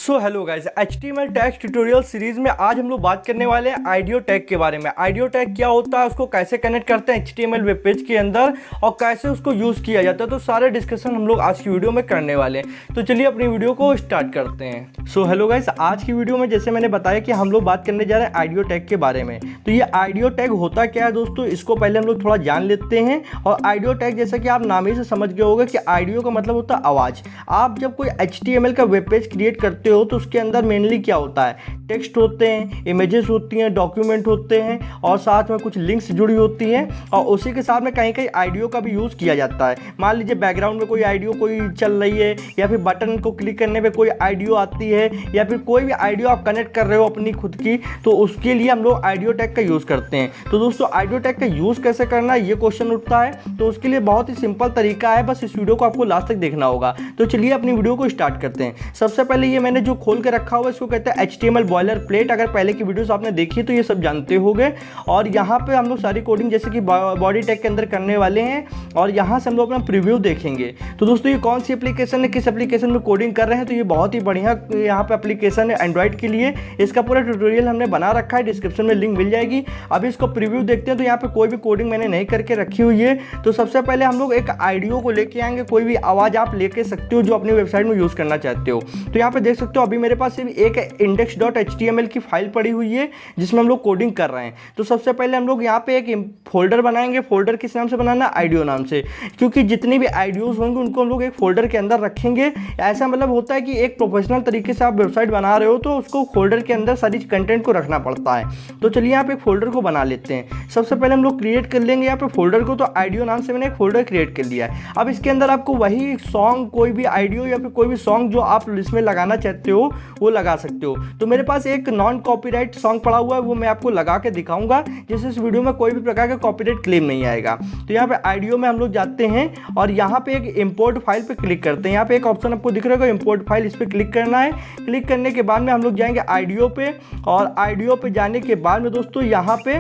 So hello guys, HTML tag tutorial series में आज हम लोग बात करने वाले हैं आइडियो टैग के बारे में। आइडियो टैग क्या होता है, उसको कैसे कनेक्ट करते हैं HTML वेब पेज के अंदर और कैसे उसको यूज़ किया जाता है, तो सारे डिस्कशन हम लोग आज की वीडियो में करने वाले हैं। तो चलिए अपनी वीडियो को स्टार्ट करते हैं। सो हेलो गाइस, आज की वीडियो में जैसे मैंने बताया कि हम लोग बात करने जा रहे हैं आइडियो टैग के बारे में। तो ये आइडियो टैग होता क्या है दोस्तों, इसको पहले हम लोग थोड़ा जान लेते हैं। और आइडियो टैग जैसा कि आप नाम ही से समझ गए होंगे कि आइडियो का मतलब होता है आवाज़। आप जब कोई HTML का वेब पेज क्रिएट करते हो तो उसके अंदर मेनली क्या होता है, टेक्स्ट होते हैं, इमेजेस होती हैं, डॉक्यूमेंट होते हैं और साथ में कुछ लिंक्स जुड़ी होती हैं और उसी के साथ में कहीं कहीं आइडियो का भी यूज़ किया जाता है। मान लीजिए बैकग्राउंड में कोई आइडियो कोई चल रही है या फिर बटन को क्लिक करने पे कोई आइडियो आती है या फिर कोई भी आइडियो आप कनेक्ट कर रहे हो अपनी खुद की, तो उसके लिए हम लोग आइडियो टैग का यूज़ करते हैं। तो दोस्तों आइडियो टैग का यूज़ कैसे करना है ये क्वेश्चन उठता है, तो उसके लिए बहुत ही सिंपल तरीका है, बस इस वीडियो को आपको लास्ट तक देखना होगा। तो चलिए अपनी वीडियो को स्टार्ट करते हैं। सबसे पहले ये मैंने जो खोल के रखा हुआ है इसको कहते हैं HTML बॉयलर प्लेट। अगर पहले की वीडियोस आपने देखी तो ये सब जानते होंगे। और यहाँ पे हम लोग सारी कोडिंग जैसे कि बॉडी टैग के अंदर करने वाले हैं और यहाँ से हम लोग अपना प्रीव्यू देखेंगे। तो दोस्तों ये कौन सी एप्लीकेशन है, किस एप्लीकेशन में कोडिंग कर रहे हैं, तो ये बहुत ही बढ़िया यहाँ पे एप्लीकेशन है एंड्रॉइड के लिए। इसका पूरा ट्यूटोरियल हमने बना रखा है, डिस्क्रिप्शन में लिंक मिल जाएगी। अभी इसको प्रीव्यू देखते हैं। तो यहाँ पे कोई भी कोडिंग मैंने नहीं करके रखी हुई है। तो सबसे पहले हम लोग एक आइडियो को लेके आएंगे, कोई भी आवाज़ आप लेके सकते हो जो अपनी वेबसाइट में यूज़ करना चाहते हो। तो यहाँ पे देख सकते हो अभी मेरे पास सिर्फ एक index.html की फाइल पड़ी हुई है जिसमें हम लोग कोडिंग कर रहे हैं। तो सबसे पहले हम लोग यहाँ पे एक फोल्डर बनाएंगे। फोल्डर किस नाम से बनाना, आइडियो नाम से, क्योंकि जितनी भी आइडियोज होंगे उनको हम लोग एक फोल्डर के अंदर रखेंगे। ऐसा मतलब होता है कि एक प्रोफेशनल तरीके से आप वेबसाइट बना रहे हो तो उसको फोल्डर के अंदर सारी कंटेंट को रखना पड़ता है। तो चलिए यहाँ पे एक फोल्डर को बना लेते हैं। सबसे पहले हम लोग क्रिएट कर लेंगे यहाँ पे फोल्डर को। तो आइडियो नाम से मैंने एक फोल्डर क्रिएट कर लिया है। अब इसके अंदर आपको वही सॉन्ग, कोई भी आइडियो या फिर कोई भी सॉन्ग जो आप इसमें लगाना चाहते हो वो लगा सकते हो। तो मेरे पास एक नॉन कॉपीराइट सॉन्ग पड़ा हुआ है, वो मैं आपको लगा के दिखाऊंगा जिससे इस वीडियो में कोई भी प्रकार का कॉपीराइट क्लेम नहीं आएगा। तो यहाँ पे आइडियो में हम लोग जाते हैं और यहाँ पे एक इंपोर्ट फाइल पे क्लिक करते हैं। यहाँ पे एक ऑप्शन आपको दिख रहा होगा इंपोर्ट फाइल, इस पर क्लिक करना है। क्लिक करने के बाद में हम लोग जाएंगे आइडियो पे और आइडियो पे जाने के बाद में दोस्तों यहाँ पे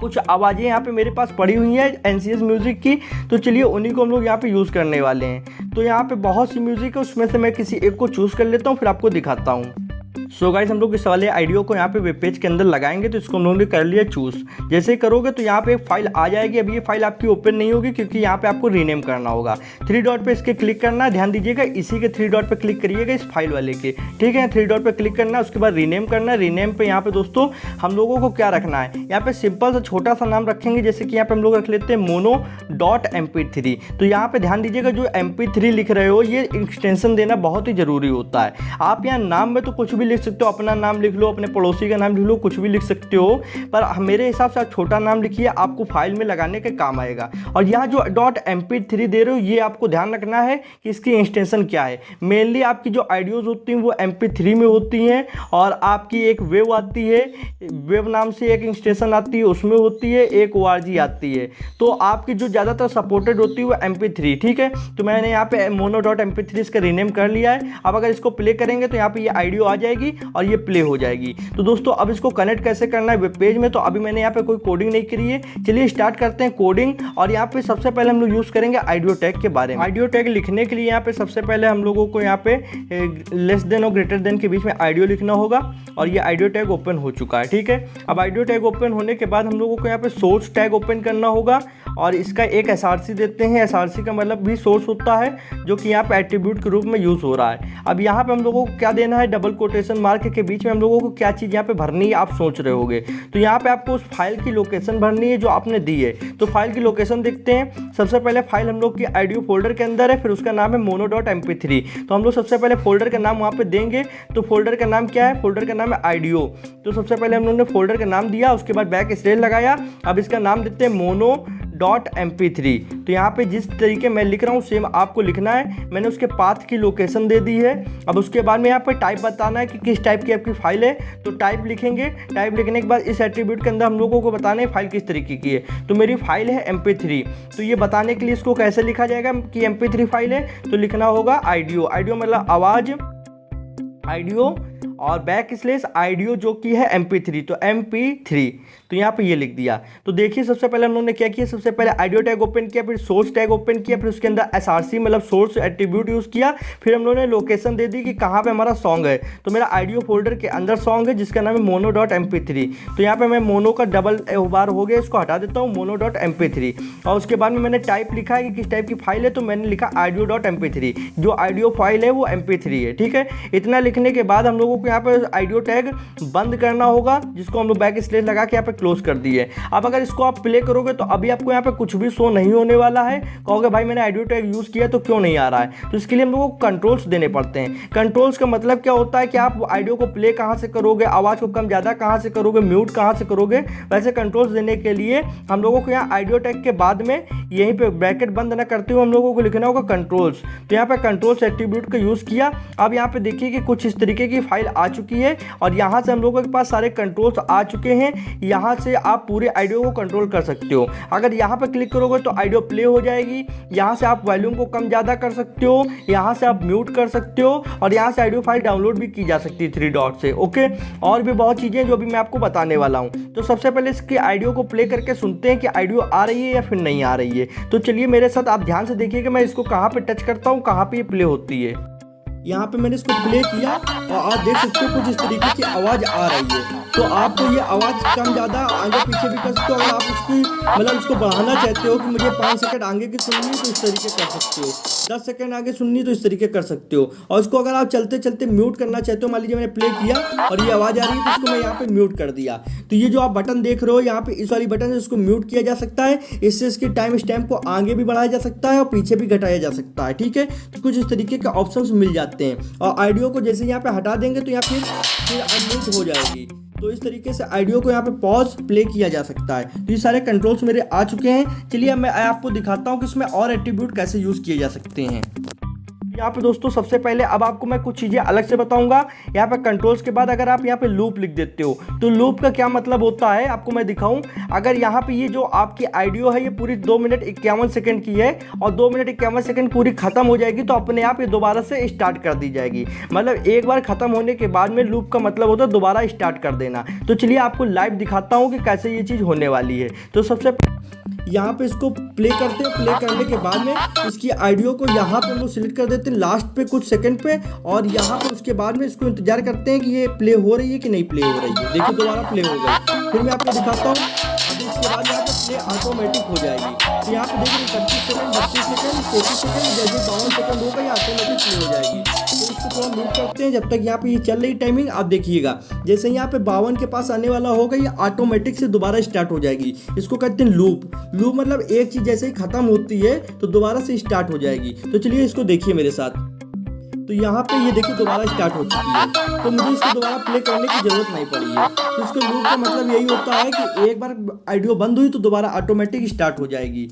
कुछ आवाज़ें यहाँ पे मेरे पास पड़ी हुई हैं NCS म्यूज़िक की। तो चलिए उन्हीं को हम लोग यहाँ पे यूज़ करने वाले हैं। तो यहाँ पे बहुत सी म्यूज़िक है, उसमें से मैं किसी एक को चूज़ कर लेता हूँ, फिर आपको दिखाता हूँ। सो गाइस, हम लोग इस वाले आइडियो को यहाँ पे वेब पेज के अंदर लगाएंगे। तो इसको हम लोगों ने कर लिया चूज़। जैसे ही करोगे तो यहाँ पे एक फाइल आ जाएगी। अभी ये फाइल आपकी ओपन नहीं होगी क्योंकि यहाँ पे आपको रीनेम करना होगा। 3 डॉट पे इसके क्लिक करना है, ध्यान दीजिएगा इसी के 3 डॉट पे क्लिक करिएगा, इस फाइल वाले के, ठीक है। 3 डॉट पे क्लिक करना है, उसके बाद रीनेम करना है। रीनेम पे यहाँ पे दोस्तों हम लोगों को क्या रखना है, यहाँ पे सिंपल सा छोटा सा नाम रखेंगे। जैसे कि यहाँ पे हम लोग रख लेते हैं mono.mp3। तो यहाँ पे ध्यान दीजिएगा जो MP3 लिख रहे हो ये एक्सटेंशन देना बहुत ही जरूरी होता है। आप यहाँ नाम में तो कुछ भी लिख सकते हो, अपना नाम लिख लो, अपने पड़ोसी का नाम लिख लो, कुछ भी लिख सकते हो, पर मेरे हिसाब से आप छोटा नाम लिखिए, आपको फाइल में लगाने के काम आएगा। और यहाँ जो .mp3 दे रहे हो ये आपको ध्यान रखना है कि इसकी इंस्टेंशन क्या है। मेनली आपकी जो आइडियोज होती हैं वो MP3 में होती हैं और आपकी एक वेव आती है, वेव नाम से एक इंस्टेंशन आती है, उसमें होती है, एक ORG आती है। तो आपकी जो ज़्यादातर सपोर्टेड होती है वो MP3, ठीक है। तो मैंने यहाँ पे mono.mp3 इसका रीनेम कर लिया है। अब अगर इसको प्ले करेंगे तो यहाँ पे ये आइडियो आ जाएगी और ये प्ले हो जाएगी। तो दोस्तों अब इसको कनेक्ट कैसे करना है वेब पेज में, तो अभी मैंने यहाँ पे कोई कोडिंग नहीं करी है। चलिए स्टार्ट करते हैं कोडिंग। और यहाँ पे सबसे पहले हम लोग यूज़ करेंगे आइडियो टैग के बारे में। आइडियो टैग लिखने के लिए यहाँ पे सबसे पहले हम लोगों को यहाँ पे लेस देन और ग्रेटर देन के बीच में आइडियो लिखना होगा और ये आइडियो टैग ओपन हो चुका है, ठीक है। अब आइडियो टैग ओपन होने के बाद हम लोगों को यहाँ पे सोर्स टैग ओपन करना होगा और इसका एक SRC देते हैं। SRC का मतलब भी सोर्स होता है जो कि यहाँ पे एट्रीब्यूट के रूप में यूज़ हो रहा है। अब यहाँ पे हम लोगों को क्या देना है, डबल कोटेशन मार्क के बीच में हम लोगों को क्या चीज़ यहाँ पे भरनी है आप सोच रहे होगे। तो यहाँ पे आपको उस फाइल की लोकेशन भरनी है जो आपने दी है। तो फाइल की लोकेशन देखते हैं। सबसे पहले फाइल हम लोग की आइडियो फोल्डर के अंदर है, फिर उसका नाम है mono.mp3। तो हम लोग सबसे पहले फोल्डर का नाम वहाँ पे देंगे। तो फोल्डर का नाम क्या है, फोल्डर का नाम है आइडियो। तो सबसे पहले हम लोगों ने फोल्डर का नाम दिया, उसके बाद बैक स्लैश लगाया। अब इसका नाम देते हैं mono.mp3। तो यहाँ पे जिस तरीके मैं लिख रहा हूँ सेम आपको लिखना है। मैंने उसके पाथ की लोकेशन दे दी है। अब उसके बाद में यहाँ पे टाइप बताना है कि किस टाइप की आपकी फाइल है। तो टाइप लिखेंगे। टाइप लिखने के बाद इस एट्रीब्यूट के अंदर हम लोगों को बताना है फाइल किस तरीके की है। तो मेरी फाइल है MP3। तो ये बताने के लिए इसको कैसे लिखा जाएगा कि MP3 फाइल है, तो लिखना होगा आइडियो। आइडियो मतलब आवाज़, आइडियो और बैक स्लेस आइडियो जो की है MP3, तो MP3 तो यहाँ पे ये लिख दिया। तो देखिए सबसे पहले हम लोगों ने क्या किया, सबसे पहले आइडियो टैग ओपन किया, फिर सोर्स टैग ओपन किया, फिर उसके अंदर SRC मतलब सोर्स एट्रीब्यूट यूज़ किया, फिर हम लोगों ने लोकेशन दे दी कि कहाँ पे हमारा सॉन्ग है। तो मेरा आइडियो फोल्डर के अंदर सॉन्ग है जिसका नाम है mono.mp3। तो यहाँ पे मैं मोनो का डबल बार हो गया, इसको हटा देता हूँ mono.mp3। और उसके बाद में मैंने टाइप लिखा है कि किस टाइप की फाइल है, तो मैंने लिखा audio.mp3। जो आइडियो फाइल है वो MP3 है, ठीक है। इतना लिखने के बाद हम लोगों को यहाँ पे आइडियो टैग बंद करना होगा, जिसको हम लोग बैक स्लेस लगा के यहाँ पे क्लोज कर दिए। अब अगर इसको आप प्ले करोगे तो अभी आपको यहाँ पे कुछ भी शो नहीं होने वाला है। कहोगे भाई मैंने आइडियो टैग यूज़ किया तो क्यों नहीं आ रहा है, तो इसके लिए हम लोगों को कंट्रोल्स देने पड़ते हैं। कंट्रोल्स का मतलब क्या होता है कि आप आइडियो को प्ले कहाँ से करोगे, आवाज़ को कम ज़्यादा कहाँ से करोगे, म्यूट कहाँ से करोगे, वैसे कंट्रोल्स देने के लिए हम लोगों को यहाँ आइडियो टैग के बाद में यहीं पे ब्रैकेट बंद ना करते हुए हम लोगों को लिखना होगा कंट्रोल्स। तो यहाँ पे कंट्रोल्स एट्रीब्यूट का यूज़ किया। अब यहाँ पे देखिए कि कुछ इस तरीके की फाइल आ चुकी है और यहाँ से हम लोगों के पास सारे कंट्रोल्स आ चुके हैं। यहाँ से आप पूरे आइडियो को कंट्रोल कर सकते हो। अगर यहाँ पे क्लिक करोगे तो आइडियो प्ले हो जाएगी। यहाँ से आप वॉल्यूम को कम ज़्यादा कर सकते हो, यहाँ से आप म्यूट कर सकते हो और यहाँ से आइडियो फाइल डाउनलोड भी की जा सकती है 3 डॉट से। ओके, और भी बहुत चीज़ें जो भी मैं आपको बताने वाला हूँ। तो सबसे पहले इसके आइडियो को प्ले करके सुनते हैं कि आइडियो आ रही है या फिर नहीं आ रही है। तो चलिए मेरे साथ आप ध्यान से देखिए कि मैं इसको कहाँ पे टच करता हूँ, कहाँ पे ये प्ले होती है। यहाँ पे मैंने इसको प्ले किया और आप देख सकते हो कुछ इस तरीके की आवाज़ आ रही है। तो आपको ये आवाज़ कम ज़्यादा आगे पीछे भी कर सकते हो। अगर आप उसकी मतलब इसको बढ़ाना चाहते हो कि मुझे 5 सेकंड आगे की सुननी है तो इस तरीके कर सकते हो, 10 सेकंड आगे सुननी तो इस तरीके कर सकते हो। और इसको अगर आप चलते चलते म्यूट करना चाहते हो, मान लीजिए मैंने प्ले किया और ये आवाज़ आ रही है तो इसको मैं यहाँ पे म्यूट कर दिया। तो ये जो आप बटन देख रहे हो यहाँ पे इस वाली बटन से इसको म्यूट किया जा सकता है। इससे इसके टाइम स्टैम्प को आगे भी बढ़ाया जा सकता है और पीछे भी घटाया जा सकता है, ठीक है। तो कुछ इस तरीके के ऑप्शंस मिल जाते हैं। और आइडियो को जैसे यहाँ पे हटा देंगे तो यहाँ फिर अनम्यूट हो जाएगी। तो इस तरीके से आइडियो को यहाँ पे पॉज प्ले किया जा सकता है। तो ये सारे कंट्रोल्स मेरे आ चुके हैं। चलिए मैं आपको दिखाता हूँ कि इसमें और एट्रीब्यूट कैसे यूज़ किए जा सकते हैं। यहाँ पे दोस्तों सबसे पहले अब आपको मैं कुछ चीज़ें अलग से बताऊंगा। यहाँ पे कंट्रोल्स के बाद अगर आप यहाँ पे लूप लिख देते हो तो लूप का क्या मतलब होता है आपको मैं दिखाऊं। अगर यहाँ पे ये जो आपकी आइडियो है ये पूरी 2 मिनट 51 सेकंड की है और 2 मिनट 51 सेकंड पूरी खत्म हो जाएगी तो अपने आप ये दोबारा से स्टार्ट कर दी जाएगी। मतलब एक बार खत्म होने के बाद में लूप का मतलब होता है दोबारा स्टार्ट कर देना। तो चलिए आपको लाइव दिखाता हूँ कि कैसे ये चीज़ होने वाली है। तो सबसे यहाँ पे इसको प्ले करते हैं। प्ले करने के बाद में इसकी आइडियो को यहाँ पे हम लोग सिलेक्ट कर देते हैं लास्ट पे कुछ सेकंड पे और यहाँ पे उसके बाद में इसको इंतजार करते हैं कि ये प्ले हो रही है कि नहीं प्ले हो रही है। देखिए दोबारा प्ले हो गई। फिर मैं आपको दिखाता हूँ। अभी इसके बाद यहाँ पे प्ले ऑटोमेटिक हो जाएगी। तो यहाँ पे देखिए 25 सेकंड 32 सेकंड 33 सेकंड जैसे 52 सेकंड होगा ये ऑटोमेटिक प्ले हो जाएगी। तो इसको थोड़ा लूप करते हैं जब तक यहाँ पे ये चल रही टाइमिंग। आप देखिएगा जैसे यहाँ पे 52 के पास आने वाला होगा ये ऑटोमेटिक से दोबारा स्टार्ट हो जाएगी। इसको कहते हैं लूप। लूप मतलब एक चीज जैसे ही खत्म होती है तो दोबारा से स्टार्ट हो जाएगी। तो चलिए इसको देखिए मेरे साथ। तो यहाँ पे ये देखिए दोबारा स्टार्ट हो चुकी है। तो मुझे इसको दोबारा प्ले करने की जरूरत नहीं पड़ी है। तो इसको लूप का मतलब यही होता है कि एक बार आइडियो बंद हुई तो दोबारा ऑटोमेटिक स्टार्ट हो जाएगी।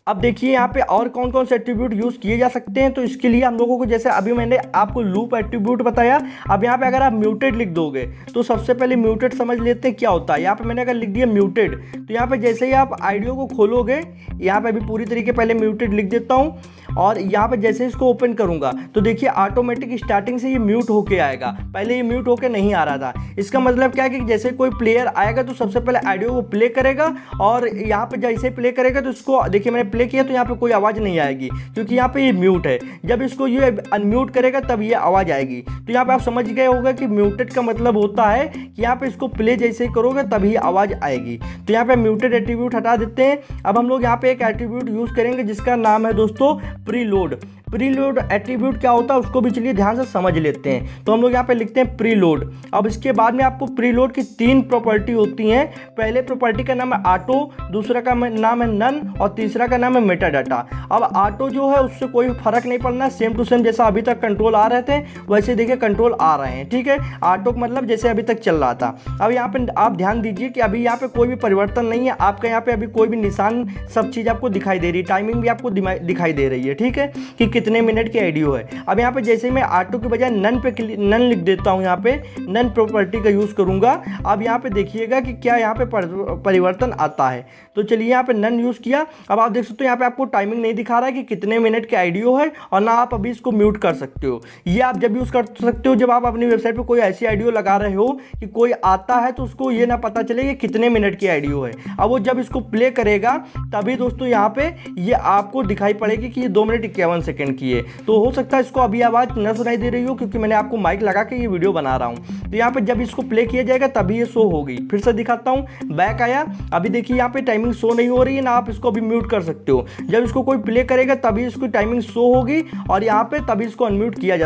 अब देखिए यहाँ पे और कौन कौन से एट्रीब्यूट यूज़ किए जा सकते हैं। तो इसके लिए हम लोगों को जैसे अभी मैंने आपको लूप एट्रीब्यूट बताया। अब यहाँ पे अगर आप म्यूटेड लिख दोगे तो सबसे पहले म्यूटेड समझ लेते हैं क्या होता है। यहाँ पे मैंने अगर लिख दिया म्यूटेड तो यहाँ पे जैसे ही आप आइडियो को खोलोगे यहाँ पे अभी पूरी तरीके पहले म्यूटेड लिख देता हूँ और यहाँ पे जैसे इसको ओपन करूँगा तो देखिए ऑटोमेटिक स्टार्टिंग से ये म्यूट होके आएगा। पहले ये म्यूट होके नहीं आ रहा था। इसका मतलब क्या है कि जैसे कोई प्लेयर आएगा तो सबसे पहले ऑडियो को प्ले करेगा और यहाँ पे जैसे प्ले करेगा तो इसको देखिए मैंने प्ले किया तो यहाँ पे कोई आवाज़ नहीं आएगी क्योंकि यहाँ पे ये म्यूट है। जब इसको ये अनम्यूट करेगा तब ये आवाज़ आएगी। तो यहाँ पे आप समझ गए होगा कि म्यूटेड का मतलब होता है कि यहाँ पे इसको प्ले जैसे ही करोगे तभी आवाज़ आएगी। तो यहाँ पे म्यूटेड एट्रीब्यूट हटा देते हैं। अब हम लोग यहाँ पे एक एट्रीब्यूट यूज़ करेंगे जिसका नाम है दोस्तों प्रीलोड। प्रीलोड एट्रीब्यूट क्या होता है उसको भी चलिए ध्यान से समझ लेते हैं। तो हम लोग यहाँ पे लिखते हैं प्रीलोड। अब इसके बाद में आपको प्रीलोड की 3 प्रॉपर्टी होती हैं। पहले प्रॉपर्टी का नाम है ऑटो, दूसरा का नाम है नन और तीसरा का नाम है मेटा डाटा। अब ऑटो जो है उससे कोई फर्क नहीं पड़ना, सेम टू सेम जैसा अभी तक कंट्रोल आ रहे थे वैसे देखिए कंट्रोल आ रहे हैं, ठीक है। ऑटो का मतलब जैसे अभी तक चल रहा था। अब यहाँ पे आप ध्यान दीजिए कि अभी यहाँ पे कोई भी परिवर्तन नहीं है। आपका यहाँ पे अभी कोई भी निशान सब चीज़ आपको दिखाई दे रही है, टाइमिंग भी आपको दिखाई दे रही है, ठीक है, कि कितने मिनट की आइडियो है। अब यहाँ पे जैसे मैं ऑटो के बजाय नन लिख देता हूँ, यहाँ पे नन प्रॉपर्टी का यूज़ करूँगा। अब यहाँ पे देखिएगा कि क्या यहाँ पे परिवर्तन आता है। तो चलिए यहाँ पे नन यूज़ किया। अब आप देख सकते हो यहाँ पे आपको टाइमिंग नहीं दिखा रहा है कि कितने मिनट की आइडियो है, और ना आप अभी इसको म्यूट कर सकते हो। ये आप जब यूज़ कर सकते हो जब आप अपनी वेबसाइट पे कोई ऐसी आइडियो लगा रहे हो कि कोई आता है तो उसको ये ना पता चले कि कितने मिनट की आइडियो है। अब वो जब इसको प्ले करेगा तभी दोस्तों यहाँ पे ये आपको दिखाई पड़ेगी कि ये 2 मिनट 51 सेकंड की है। तो हो सकता है इसको अभी आवाज़ न सुनाई दे रही हो, क्योंकि मैंने आपको माइक लगा के ये वीडियो बना रहा हूँ। तो यहाँ पे जब इसको प्ले किया जाएगा तभी ये शो होगी। फिर से दिखाता हूँ, बैक आया। अभी देखिए यहाँ पे टाइमिंग शो नहीं हो रही है, ना आप इसको अभी म्यूट कर सकते हो। जब इसको कोई प्ले करेगा तभी इसकी टाइमिंग शो होगी, और यहाँ पे तभी इसको म्यूट किया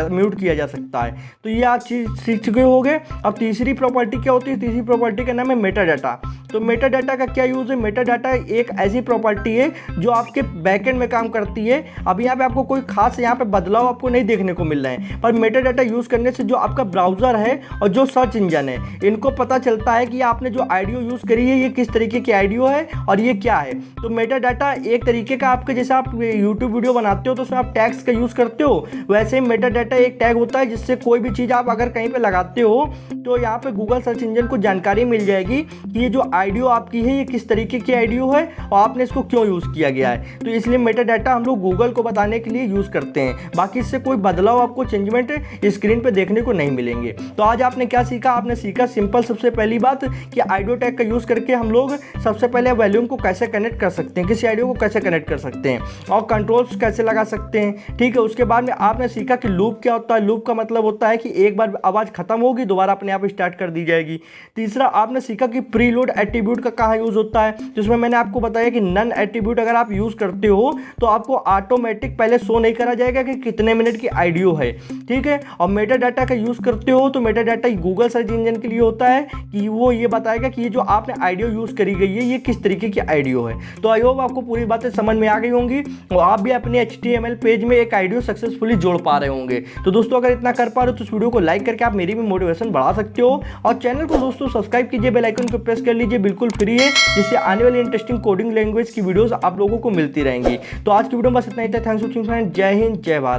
जा सकता है। तो ये आप चीज़ सीख चुके होंगे। अब तीसरी प्रॉपर्टी क्या होती है? तीसरी प्रॉपर्टी का नाम है मेटा डाटा। तो मेटा डाटा का क्या यूज़ है? मेटा डाटा एक ऐसी प्रॉपर्टी है जो आपके बैकएंड में काम करती है। अब यहाँ पे आपको कोई खास यहाँ पे बदलाव आपको नहीं देखने को मिल रहा है, पर मेटा डाटा यूज़ करने से जो आपका ब्राउज़र है और जो सर्च इंजन है, इनको पता चलता है कि आपने जो आइडियो यूज़ करी है ये किस तरीके की आइडियो है और ये क्या है। तो मेटा डाटा एक तरीके का आपके जैसे आप यूट्यूब वीडियो बनाते हो तो उसमें आप टैग्स का यूज़ करते हो, वैसे ही मेटा डाटा एक टैग होता है जिससे कोई भी चीज़ आप अगर कहीं पर लगाते हो तो यहाँ पे गूगल सर्च इंजन को जानकारी मिल जाएगी कि ये जो आइडियो आपकी है ये किस तरीके की आइडियो है और आपने इसको क्यों यूज़ किया गया है। तो इसलिए मेटा डाटा हम लोग गूगल को बताने के लिए यूज़ करते हैं। बाकी इससे कोई बदलाव आपको चेंजमेंट स्क्रीन पे देखने को नहीं मिलेंगे। तो आज आपने क्या सीखा? आपने सीखा सिंपल सबसे पहली बात कि आइडियो टैग का यूज़ करके हम लोग सबसे पहले वॉल्यूम को कैसे कनेक्ट कर सकते हैं, किसी आइडियो को कैसे कनेक्ट कर सकते हैं, और कंट्रोल्स कैसे लगा सकते हैं। ठीक है, उसके बाद में आपने सीखा कि लूप क्या होता है। लूप का मतलब होता है कि एक बार आवाज़ खत्म होगी दोबारा अपने आप स्टार्ट कर दी जाएगी। तीसरा आपने सीखा कि प्रीलोड एट्रीब्यूट का कहाँ यूज़ होता है, जिसमें मैंने आपको बताया कि नन एट्रीब्यूट अगर आप यूज़ करते हो तो आपको ऑटोमेटिक पहले शो नहीं करा जाएगा कि कितने मिनट की आइडियो है। ठीक है, और मेटा डाटा का यूज़ करते हो तो Meta data Google search engine के लिए होता है कि वो ये बताएगा कि ये जो आपने आइडियो यूज़ करी गई है ये किस तरीके की आइडियो है। तो आई होप आपको पूरी बातें समझ में आ गई होंगी और आप भी अपने HTML पेज में एक आइडियो सक्सेसफुली जोड़ पा रहे होंगे। तो दोस्तों अगर इतना कर पा रहे हो तो इस वीडियो को लाइक करके आप मेरी भी मोटिवेशन बढ़ा सकते हो, और चैनल को दोस्तों सब्सक्राइब कीजिए, बेल आइकन को प्रेस कर लीजिए, बिल्कुल फ्री है, जिससे आने वाली इंटरेस्टिंग कोडिंग लैंग्वेज की वीडियोस आप लोगों को मिलती रहेंगी। तो आज की वीडियो में बस इतना ही था। Thanks for watching friend. जय हिंद, जय भारत।